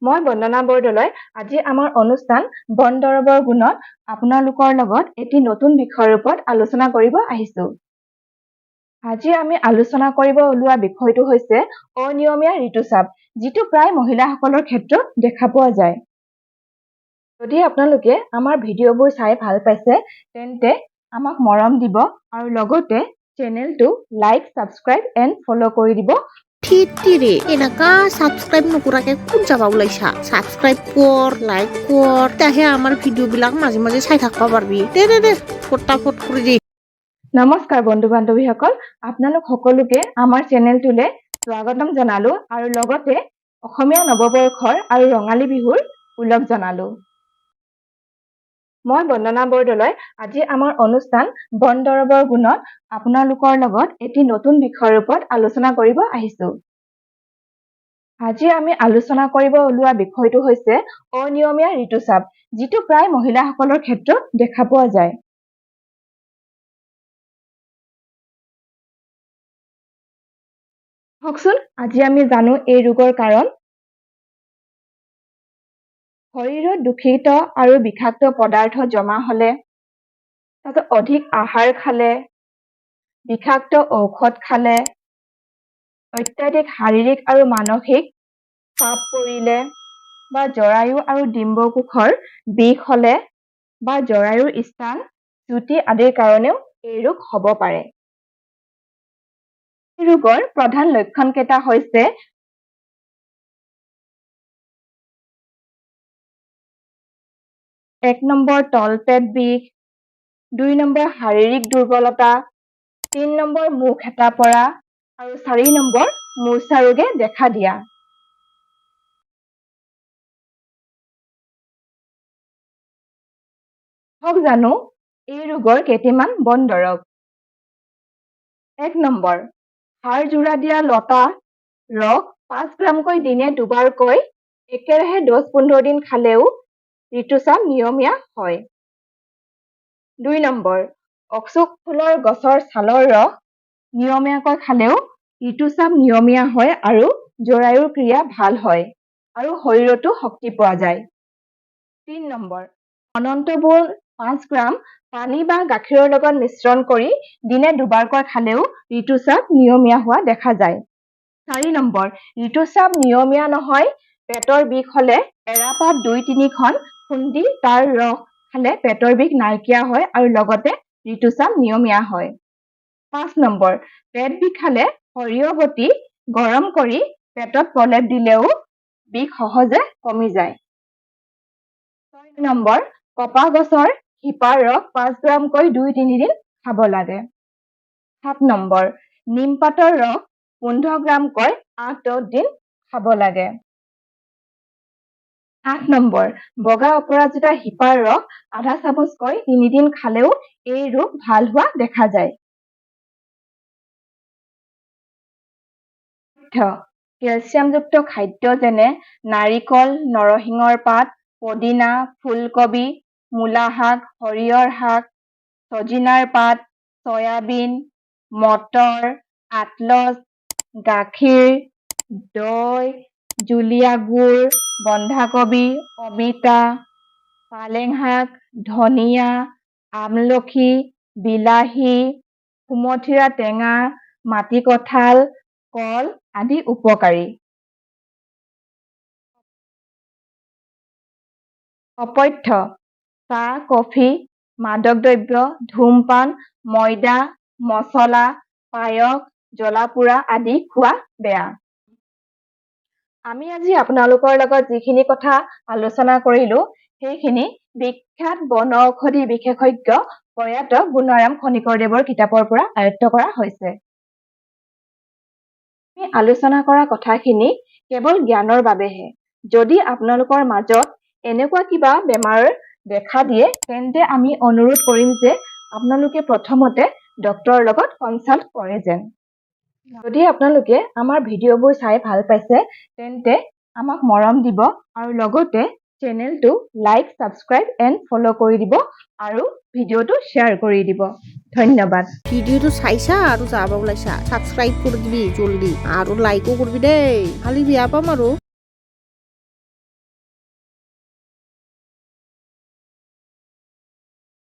মই বন্দনা বৰদলৈ আজি আমাৰ অনুষ্ঠান বন দৰৱৰ গুণত আপোনালোকৰ লগত এটি নতুন বিষয়ৰ ওপৰত আলোচনা কৰিব আহিছো। আজি আমি আলোচনা কৰিব ওলোৱা বিষয়টো হৈছে অনিয়মীয়া ঋতুস্ৰাৱ, যিটো প্ৰায় মহিলাসকলৰ ক্ষেত্ৰত দেখা পোৱা যায়। যদি আপোনালোকে আমাৰ ভিডিঅ'বোৰ চাই ভাল পাইছে তেন্তে আমাক মৰম দিব আৰু লগতে চেনেলটো লাইক, সাবস্ক্ৰাইব এণ্ড ফলো কৰি দিব। ঠিকটিৰে এনেকা সাবস্ক্ৰাইব নকৰাকে কোন যাবা ওলাইছা সাবস্ক্ৰাইব কৰ লাইক কৰ তেহে আমাৰ ভিডিঅ' বিলাক মাজে মাজে চাই থাকবা পাৰবি দে ফটাফট কৰি দি। নমস্কাৰ বন্ধু বান্ধৱীসকল, আপোনালোক সকলোকে আমাৰ চেনেলটোলৈ স্বাগতম জনালো আৰু লগতে অসমীয়া নৱবৰ্ষৰ আৰু ৰঙালী বিহুৰ ওলগ জনালো। মই বন্দনা বৰদলৈ আজি আমাৰ অনুষ্ঠান বন দৰৱৰ গুণত আপোনালোকৰ লগত এটি নতুন বিষয়ৰ ওপৰত আলোচনা কৰিব আহিছো। আজি আমি আলোচনা কৰিব ওলোৱা বিষয়টো হৈছে অনিয়মীয়া ঋতুস্ৰাৱ, যিটো প্ৰায় মহিলাসকলৰ ক্ষেত্ৰত দেখা পোৱা যায়। হওকচোন আজি আমি জানো এই ৰোগৰ কাৰণ। শৰীৰত দূষিত আৰু বিষাক্ত পদাৰ্থ জমা হলে, তাৰপিছত অধিক আহাৰ খালে, বিষাক্ত ঔষধ খালে, অত্যাধিক শাৰীৰিক আৰু মানসিক চাপ পৰিলে, বা জৰায়ু আৰু ডিম্বকোষৰ বিষ হলে, বা জৰায়ুৰ স্থান চ্যুতি আদিৰ কাৰণেও এই ৰোগ হ'ব পাৰে। এই ৰোগৰ প্ৰধান লক্ষণ কেইটা হৈছে 1 নম্বৰ তলপেট বিষ, 2 নম্বৰ শাৰীৰিক দুৰ্বলতা, 3 নম্বৰ মুখ হেতা পৰা আৰু 4 নম্বৰ মূৰ্ছা ৰোগে দেখা দিয়া। হওক জানো এই ৰোগৰ কেইটামান বন দৰৱ। 1 নম্বৰ হাড় জোৰা দিয়া লতা ৰস 5 গ্ৰামকৈ দিনে দুবাৰকৈ একেৰাহে 10-15 দিন খালেও ঋতুস্ৰাৱ নিয়মীয়া হয়। 2 নম্বৰ অশোক ফুলৰ গছৰ ছালৰ ৰস নিয়মীয়াকৈ খালেও ঋতুস্ৰাৱ নিয়মীয়া হয় আৰু জৰায়ুৰ ক্ৰিয়া ভাল হয় আৰু শৰীৰতো শক্তি পোৱা যায়। 3 নম্বৰ অনন্তবোল 5 গ্ৰাম পানী বা গাখীৰৰ লগত মিশ্ৰণ কৰি দিনে দুবাৰকৈ খালেও ঋতুস্ৰাৱ নিয়মীয়া হোৱা দেখা যায়। 4 নম্বৰ ঋতুস্ৰাৱ নিয়মীয়া নহয়, পেটৰ বিষ হলে এৰাপাত 2-3 খন খুন্দি তাৰ ৰস খালে পেটৰ বিষ নাইকিয়া হয় আৰু লগতে ঋতুস্ৰাৱ নিয়মীয়া হয়। 5 নম্বৰ পেট বিষালে সৰিয়হ বটি গৰম কৰি পেটত প্ৰলেপ দিলেও বিষ সহজে কমি যায়। 6 নম্বৰ কপা গছৰ শিপাৰ ৰস 5 গ্ৰামকৈ 2-3 দিন খাব লাগে। 7 নম্বৰ নিমপাতৰ ৰস 15 গ্ৰামকৈ 8-10 দিন খাব লাগে। 8 নম্বৰ বগা অপৰাজিতা শিপাৰ ৰস আধা চামুচকৈ 3 দিন খালেও এই ৰোগ ভাল হোৱা দেখা যায়। কেলছিয়ামযুক্ত খাদ্য যেনে নাৰিকল, নৰসিংহৰ পাত, পদিনা, ফুলকবি, মূলা শাক, সৰিয়হৰ শাক, সজিনাৰ পাত, সয়াবিন, মটৰ, আতলস, গাখীৰ, দৈ, জুলীয়া গুড়, বন্ধাকবি, অমিতা, পালেং শাক, ধনিয়া, আমলখি, বিলাহী, সুমথিৰা টেঙা, মাটিকঁঠাল, কল আদি উপকাৰী। অপথ্য চাহ, কফি, মাদক দ্ৰব্য, ধূমপান, ময়দা, মছলা, পায়স, জ্বলা-পোৰা আদি খোৱা বেয়া। আমি আজি আপোনালোকৰ লগত যিখিনি কথা আলোচনা কৰিলো সেইখিনি বিখ্যাত বন ঔষধি বিশেষজ্ঞ প্ৰয়াত গুণাৰাম খনিকৰদেৱৰ কিতাপৰ পৰা আয়ত্ত কৰা হৈছে। আমি আলোচনা কৰা কথাখিনি কেৱল জ্ঞানৰ বাবেহে। যদি আপোনালোকৰ মাজত এনেকুৱা কিবা বেমাৰ দেখা দিয়ে তেন্তে আমি অনুৰোধ কৰিম যে আপোনালোকে প্ৰথমতে ডক্তৰৰ লগত কনসাল্ট কৰে যেন। যদি আপোনালোকে আমাৰ ভিডিঅ'বোৰ চাই ভাল পাইছে তেন্তে আমাক মৰম দিব আৰু লগতে চেনেলটো লাইক, সাবস্ক্ৰাইব এণ্ড ফলো কৰি দিব আৰু ভিডিঅ'টো শ্বেয়াৰ কৰি দিব। ধন্যবাদ। ভিডিঅ'টো চাইছা আৰু যাবা ওলাইছা সাবস্ক্ৰাইব কৰি দিবি জলদি আৰু লাইকো কৰিবি দেই, খালি বিয়া পাম আৰু।